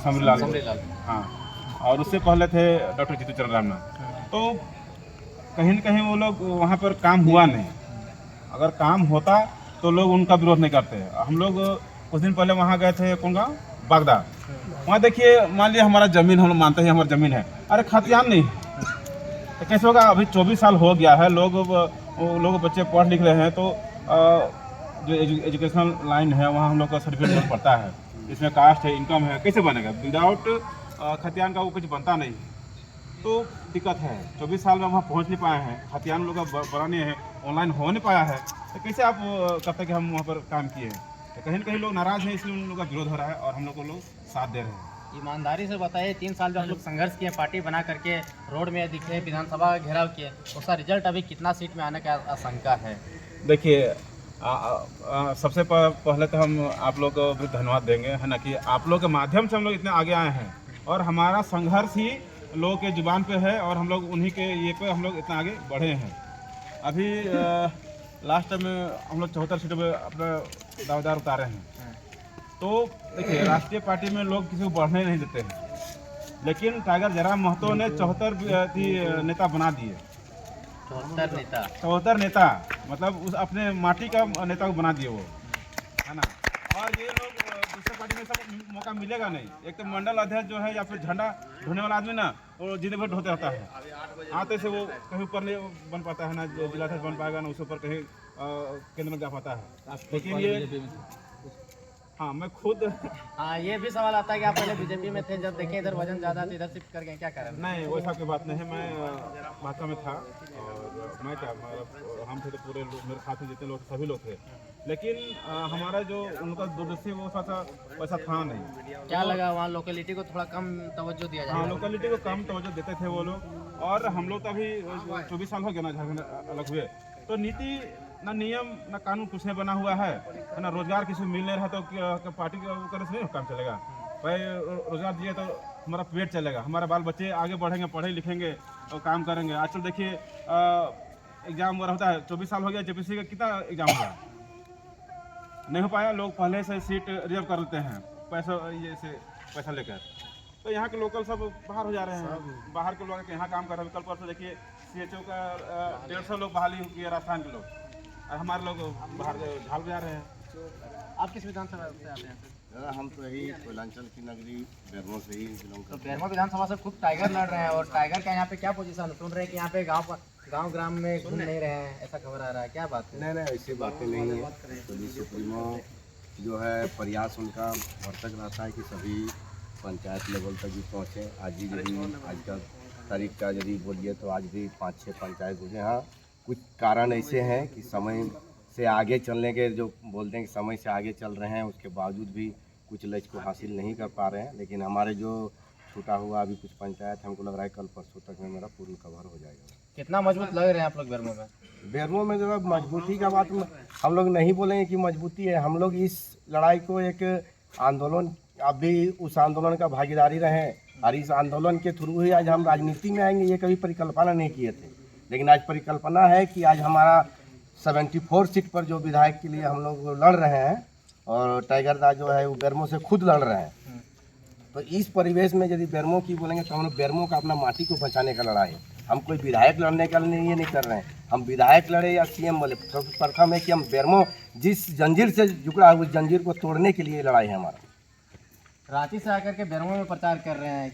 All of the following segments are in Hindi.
समरीलाल। हाँ, और उससे पहले थे डॉक्टर चित्तूचरण रामनाथ। तो कहीं न कहीं वो लोग वहाँ पर काम हुआ नहीं। अगर काम होता तो लोग उनका विरोध नहीं करते। हम लोग कुछ दिन पहले वहाँ गए थे, कौन गाँव, बागदा। वहाँ देखिए, मान लिया हमारा ज़मीन, हम लोग मानते हैं हमारी ज़मीन है, अरे खतियान नहीं तो कैसे होगा? अभी 24 साल हो गया है, लोग बच्चे पढ़ लिख रहे हैं, तो जो एजुकेशन लाइन है वहाँ हम लोग का सर्टिफिकेट पड़ता है, इसमें कास्ट है, इनकम है, कैसे बनेगा? विदाउट खतियान का वो कुछ बनता नहीं। तो दिक्कत है, 24 साल में वहाँ पहुँच नहीं पाए हैं, खतियान लोग का बनाने हैं, ऑनलाइन हो नहीं पाया है, तो कैसे आप कहते हैं कि हम वहाँ पर काम किए हैं? तो कहीं न कहीं लोग नाराज़ हैं, इसलिए उन लोगों का विरोध हो रहा है और हम लोग को लोग साथ दे रहे हैं। ईमानदारी से बताइए, 3 साल जो आप लोग संघर्ष किए, पार्टी बना करके रोड में दिखे, विधानसभा का घेराव किए, उसका रिजल्ट अभी कितना सीट में आने का आशंका है? देखिए, सबसे पहले तो हम आप लोग को भी धन्यवाद देंगे, है ना, कि आप लोग के माध्यम से हम लोग इतने आगे आए हैं और हमारा संघर्ष ही लोगों के जुबान पे है और हम लोग उन्हीं के ये पे हम लोग इतना आगे बढ़े हैं। अभी लास्ट में हम लोग 74 सीटों पे अपना दावेदार उतारे हैं। तो देखिए, राष्ट्रीय पार्टी में लोग किसी को बढ़ने नहीं देते हैं, लेकिन टाइगर जयराम महतो ने 74 नेता बना दिए। 74 नेता, मतलब उस अपने माटी का नेता को बना दिए वो, है ना। और ये लोग दूसरे पार्टी में सब मौका मिलेगा नहीं। एक तो मंडल अध्यक्ष जो है या फिर झंडा ढोने वाला आदमी ना, वो जितने भर ढोते रहता है, आते से वो कहीं ऊपर नहीं बन पाता है ना, जिला अध्यक्ष बन पाएगा ना, उसके ऊपर कहीं केंद्र में जा पाता है। लेकिन ये, हाँ, मैं खुद हाँ, ये भी सवाल आता है कि आप पहले बीजेपी में थे, जब देखें इधर वजन ज़्यादा तो इधर शिफ्ट कर गए, क्या कारण? नहीं, वैसा कोई बात नहीं है। मैं भाजपा में था और मैं क्या, हम थे तो पूरे लोग, मेरे साथ में जितने लोग सभी लोग थे, लेकिन हमारा जो उनका दूरदर्शी वो वैसा था नहीं। क्या लगा वहाँ लोकेलिटी को थोड़ा कम तवज्जो दिया जाए? हाँ, लोकेलिटी को कम तवज्जो देते थे वो लोग। और हम लोग तो अभी 24 साल हो गया ना झारखंड अलग हुए, तो नीति ना नियम ना कानून कुछ नहीं बना हुआ है ना। रोजगार किसी को मिल नहीं रहा तो पार्टी के करने से नहीं काम चलेगा। भाई रोजगार दिए तो हमारा पेट चलेगा, हमारे बाल बच्चे आगे बढ़ेंगे, पढ़े लिखेंगे और काम करेंगे। आजकल देखिए एग्जाम वगैरह होता है, 24 साल हो गया, जेपीसी का कितना एग्जाम हुआ, नहीं हो पाया। लोग पहले से सीट रिजर्व कर लेते हैं ये से पैसा लेकर। तो यहाँ के लोकल सब बाहर हो जा रहे हैं, बाहर के लोग यहाँ काम कर रहे हैं। कल परसों देखिए CHO का 150 लोग बहाली किए राजस्थान के लोग, और हमारे लोग बाहर झाल जा रहे हैं। आप किस विधानसभा से आते हैं? दादा हम तो यही कोयलांचल की नगरी बेरमो से ही बिलोंग तो करते हैं। बेरमो विधानसभा से खुद टाइगर लड़ रहे हैं, और टाइगर का यहाँ पे क्या पोजीशन? सुन रहे हैं कि यहाँ पे गांव ग्राम में घूम नहीं रहे हैं, ऐसा खबर आ रहा है, क्या बात है? नहीं ऐसी बातें नहीं है। पुलिस सुप्रीमो जो है प्रयास उनका भरसक रहता है कि सभी पंचायत लेवल तक भी पहुँचे। आज का तारीख का यदि बोलिए तो आज भी 5-6 पंचायत हुए। हाँ, कुछ कारण ऐसे हैं कि समय से आगे चलने के, जो बोलते हैं कि समय से आगे चल रहे हैं, उसके बावजूद भी कुछ लक्ष्य को हासिल नहीं कर पा रहे हैं। लेकिन हमारे जो छूटा हुआ अभी कुछ पंचायत, हमको लग रहा है कल परसों तक में मेरा पूर्ण कवर हो जाएगा। कितना मजबूत लग रहे हैं आप लोग बेरमो में? बेरमो में जो मजबूती का बात हम लोग नहीं बोलेंगे कि मजबूती है। हम लोग इस लड़ाई को एक आंदोलन, अभी उस आंदोलन का भागीदारी रहे और इस आंदोलन के थ्रू ही आज हम राजनीति में आएंगे, ये कभी परिकल्पना नहीं किए थे। लेकिन आज परिकल्पना है कि आज हमारा 74 सीट पर जो विधायक के लिए हम लोग लड़ रहे हैं, और टाइगर दा जो है वो बेरमो से खुद लड़ रहे हैं। तो इस परिवेश में यदि बेरमो की बोलेंगे तो हम लोग बेरमो का अपना माटी को बचाने का लड़ाई है। हम कोई विधायक लड़ने का लिए ये नहीं कर रहे हैं। हम विधायक लड़े या CM बोले, सबसे प्रथम है कि हम बेरमो जिस जंजीर से जुड़ा है उस जंजीर को तोड़ने के लिए लड़ाई है हमारा। रांची से आकर के बेरमो में प्रचार कर रहे हैं,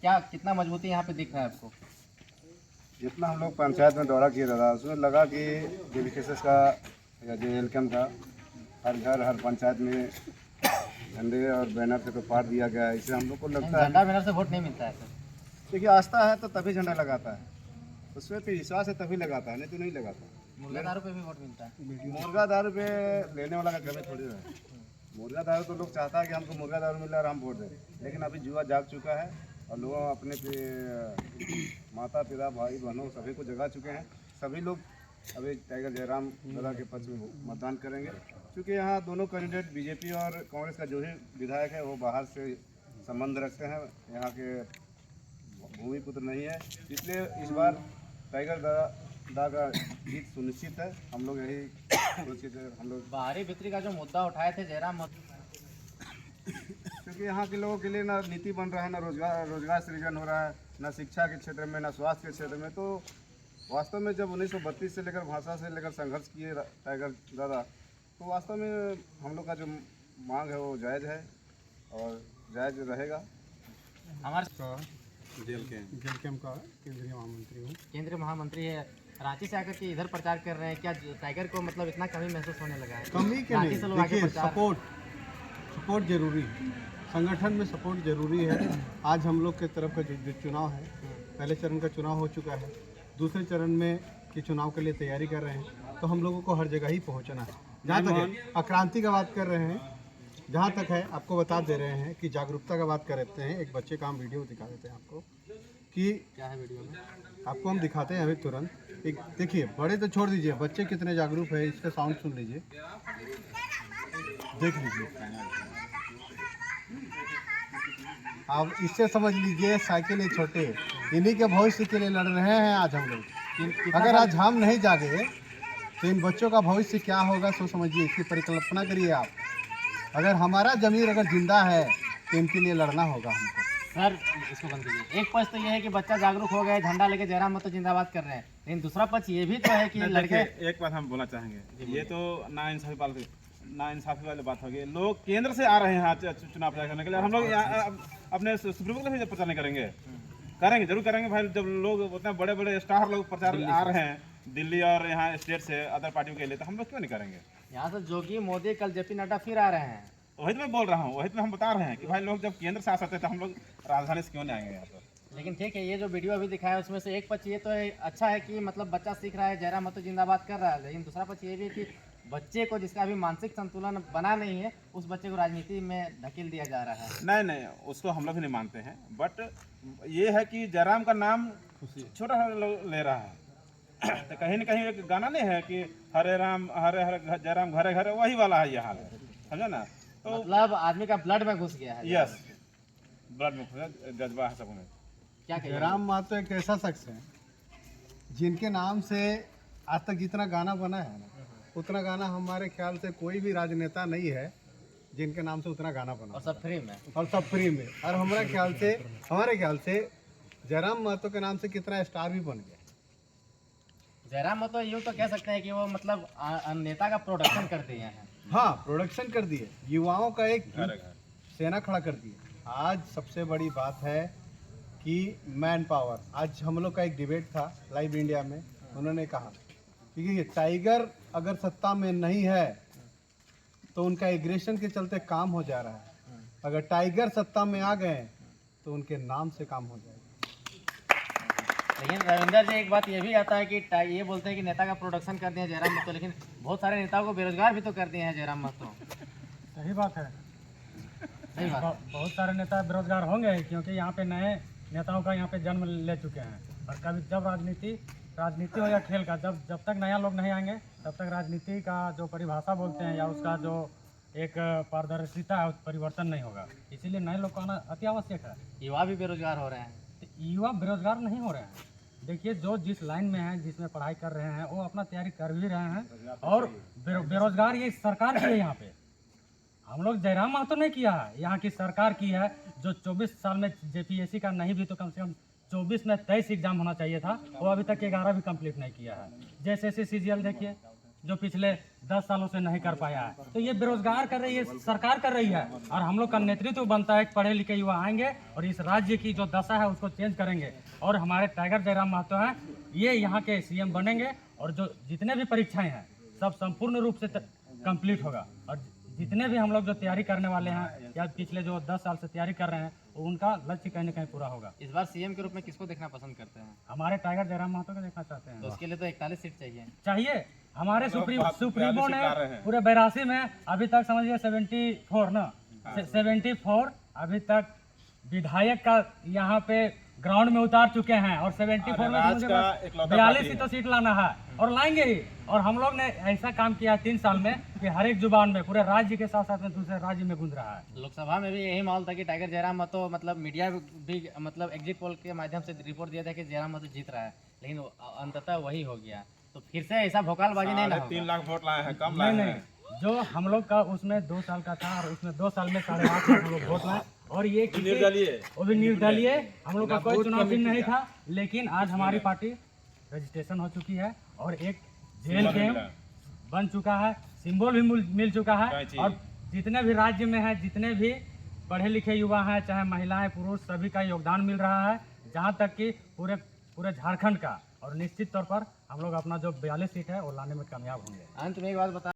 क्या कितना मजबूती यहाँ पे दिख रहा है आपको? जितना हम लोग पंचायत में दौरा किया था उसमें लगा कि JVKS का या जो वेलकम था, हर घर हर पंचायत में झंडे और बैनर से तो पार दिया गया है। इससे हम लोग को लगता है, झंडा बैनर से वोट नहीं मिलता है सर। देखिए आस्था है तो तभी झंडा लगाता है, उसमें तो विश्वास है तभी लगाता है, नहीं तो नहीं लगाता। मुर्गा दारू पे भी वोट मिलता है। मुर्गा दारू पे लेने वाला का कमी थोड़ी है। मुर्गा दारू तो लोग चाहता है कि हमको मुर्गा दारू मिले और हम वोट दें, लेकिन अभी जुआ जाग चुका है और लोग अपने माता पिता भाई बहनों सभी को जगा चुके हैं। सभी लोग अभी टाइगर जयराम दादा के पक्ष में मतदान करेंगे, क्योंकि यहाँ दोनों कैंडिडेट बीजेपी और कांग्रेस का जो भी विधायक है वो बाहर से संबंध रखते हैं, यहाँ के भूमि पुत्र नहीं है। इसलिए इस बार टाइगर दादा का जीत सुनिश्चित है। हम लोग यही सोच के हम लोग बाहरी भीतरी का जो मुद्दा उठाए थे जयराम सिर्फ कि यहाँ के लोगों के लिए ना नीति बन रहा है, ना रोजगार सृजन हो रहा है, ना शिक्षा के क्षेत्र में, ना स्वास्थ्य के क्षेत्र में। तो वास्तव में जब 1932 से लेकर भाषा से लेकर संघर्ष किए टाइगर दादा, तो वास्तव में हम लोग का जो मांग है वो जायज़ है और जायज़ रहेगा। हमारे जेल कैम्प का केंद्रीय महामंत्री हूँ। केंद्रीय महामंत्री है, रांची से आकर के इधर प्रचार कर रहे हैं, क्या टाइगर को मतलब इतना कमी महसूस होने लगा है? कमी के रांची नहीं, से लोग आके देखिए प्रचार- सपोर्ट जरूरी है, संगठन में सपोर्ट जरूरी है। आज हम लोग के तरफ का जो चुनाव है, पहले चरण का चुनाव हो चुका है, दूसरे चरण में के चुनाव के लिए तैयारी कर रहे हैं, तो हम लोगों को हर जगह ही पहुंचना है। जहाँ तक है आक्रांति का बात कर रहे हैं, जहाँ तक है आपको बता दे रहे हैं कि जागरूकता का बात कर रहे हैं। एक बच्चे का हम वीडियो दिखा देते हैं आपको कि क्या है वीडियो में? आपको हम दिखाते हैं अभी तुरंत। एक देखिए, बड़े तो छोड़ दीजिए, बच्चे कितने जागरूक है, इसका साउंड सुन लीजिए, देख लीजिए। आप इससे समझ लीजिए साइकिल ये छोटे, इन्हीं के भविष्य के लिए लड़ रहे हैं आज हम लोग। अगर आज हम नहीं जागे तो इन बच्चों का भविष्य क्या होगा, सो समझिए, इसकी परिकल्पना करिए आप। अगर हमारा जमीर अगर जिंदा है तो इनके लिए लड़ना होगा हमको। सर इसको बंद कीजिए। एक पक्ष तो ये है कि बच्चा जागरूक हो गए, झंडा लेके जयराम महतो जिंदाबाद कर रहे हैं, लेकिन दूसरा पक्ष ये भी तो है कि लड़के एक बात हम बोलना चाहेंगे, ये तो नाइंसाफी वाली बात होगी। लोग केंद्र से आ रहे हैं आज चुनाव प्रचार करने के लिए, और हम लोग अपने सुप्रीम कोर्ट में प्रचार नहीं करेंगे? करेंगे, जरूर करेंगे भाई। जब लोग उतने बड़े बड़े स्टार लोग प्रचार आ रहे हैं दिल्ली और यहाँ स्टेट से अदर पार्टियों के लिए, तो हम लोग क्यों नहीं करेंगे? यहाँ से जोगी, मोदी, कल जेपी नड्डा फिर आ रहे हैं। वही तो मैं बोल रहा हूँ, वही तो हम बता रहे हैं कि भाई लोग जब केंद्र से आ सकते हैं तो हम लोग राजधानी से क्यों नहीं आएंगे यहाँ पर? लेकिन ठीक है, ये जो वीडियो अभी दिखाया है उसमें से एक पक्ष ये तो है, अच्छा है कि मतलब बच्चा सीख रहा है, जयराम महतो जिंदाबाद कर रहा है, लेकिन दूसरा पक्ष ये भी है कि बच्चे को, जिसका अभी मानसिक संतुलन बना नहीं है, उस बच्चे को राजनीति में धकेल दिया जा रहा है। नहीं, उसको हम लोग भी नहीं मानते हैं, बट ये है कि जयराम का नाम छोटा लोग ले रहा है। तो कहीं न कहीं एक गाना नहीं है कि हरे राम हरे हरे जयराम घरे घरे, वही वाला है ये हाल है, समझे ना? तो मतलब आदमी का ब्लड में घुस गया है। यस, ब्लड में जज्बा है सब में। क्या कहिए? जयराम महतो एक ऐसा शख्स है जिनके नाम से आज तक जितना गाना बना है ना, उतना गाना हमारे ख्याल से कोई भी राजनेता नहीं है जिनके नाम से उतना गाना बना, और सब फ्री में। और सब फ्री में। और हमारे ख्याल से जयराम महतो के नाम से कितना स्टार भी बन गया। जयराम महतो यूँ तो कह सकते हैं कि वो मतलब नेता का प्रोडक्शन कर दिए हैं। हाँ, प्रोडक्शन कर दिए, युवाओं का एक घर घर सेना खड़ा कर दिए। आज सबसे बड़ी बात है कि मैन पावर। आज हम लोग का एक डिबेट था लाइव इंडिया में, उन्होंने कहा कि ये टाइगर अगर सत्ता में नहीं है तो उनका एग्रेशन के चलते काम हो जा रहा है, अगर टाइगर सत्ता में आ गए तो उनके नाम से काम हो जाएगा। लेकिन रविंदर जी, एक बात ये भी आता है कि ये बोलते हैं कि नेता का प्रोडक्शन कर दिया जयराम महतो, लेकिन बहुत सारे नेताओं को बेरोजगार भी तो कर दिए हैं जयराम महतो। सही बात है। सही बात। बहुत सारे नेता बेरोजगार होंगे क्योंकि यहाँ पे नए नेताओं का यहाँ पे जन्म ले चुके हैं, और कभी जब राजनीति हो या खेल का, जब तक नया लोग नहीं आएंगे तब तक राजनीति का जो परिभाषा बोलते हैं या उसका जो एक पारदर्शिता है, परिवर्तन नहीं होगा। इसीलिए नए लोग को आना अति आवश्यक है। युवा भी बेरोजगार हो रहे हैं। तो युवा बेरोजगार नहीं हो रहे हैं। देखिए, जो जिस लाइन में हैं, जिसमें पढ़ाई कर रहे हैं, वो अपना तैयारी कर भी रहे हैं, और बेरोजगार ये सरकार की है। यहाँ पे हम लोग जयराम महतो ने किया है, यहाँ की सरकार की है, जो 24 साल में जेपीएससी का नहीं भी तो कम से कम 24 में 23 एग्जाम होना चाहिए था, वो अभी तक 11 भी कंप्लीट नहीं किया है। जैसे CGL देखिए, जो पिछले 10 सालों से नहीं कर पाया है। तो ये बेरोजगार कर रही है, सरकार कर रही है, और हम लोग का नेतृत्व बनता है कि पढ़े लिखे युवा आएंगे और इस राज्य की जो दशा है उसको चेंज करेंगे, और हमारे टाइगर जयराम महतो हैं, ये यहाँ के CM बनेंगे, और जो जितने भी परीक्षाएं हैं सब संपूर्ण रूप से कंप्लीट होगा, और जितने भी हम लोग जो तैयारी करने वाले हैं या पिछले जो 10 साल से तैयारी कर रहे हैं, उनका लक्ष्य कहीं ना कहीं पूरा होगा। इस बार CM के रूप में किसको देखना पसंद करते हैं? हमारे टाइगर जयराम महतो को देखना चाहते हैं। तो उसके लिए तो 41 सीट चाहिए। हमारे सुप्रीमो सीट ने ला रहे हैं। पूरे 82 में अभी तक समझिए 74 ना 74 अभी तक विधायक का यहाँ पे ग्राउंड में उतार चुके हैं, और 74 में राज मुझे का बस इकलौता 42 पार्टी ही है। तो सीट लाना है, और लाएंगे ही। और हम लोग ने ऐसा काम किया है 3 साल में कि हर एक जुबान में पूरे राज्य के साथ साथ में दूसरे राज्य में गूंज रहा है। लोकसभा में भी यही माहौल था कि टाइगर जयराम महतो, मतलब मीडिया भी मतलब एग्जिट पोल के माध्यम से रिपोर्ट दिया था कि जयराम महतो जीत रहा है, लेकिन अंततः वही हो गया। तो फिर से ऐसा भोकालबाजी नहीं ना 3 होगा। लाख वोट लाए हैं, कम लाए हैं। जो हम लोग का उसमें 2 साल का था और उसमें 2 साल में 8.5 लाख हम लोग वोट लाए और ये वो भी निर्दलीय हम लोग का कोई चुनाव चिन्ह नहीं था, लेकिन आज हमारी पार्टी रजिस्ट्रेशन हो चुकी है और एक जेल गेम बन चुका है, सिंबल भी मिल चुका है। और जितने भी राज्य में है, जितने भी पढ़े लिखे युवा हैं, चाहे महिलाएं पुरुष, सभी का योगदान मिल रहा है, जहां तक कि पूरे झारखंड का। और निश्चित तौर पर हम लोग अपना जो 42 सीट है वो लाने में कामयाब होंगे। अंत में एक बात बता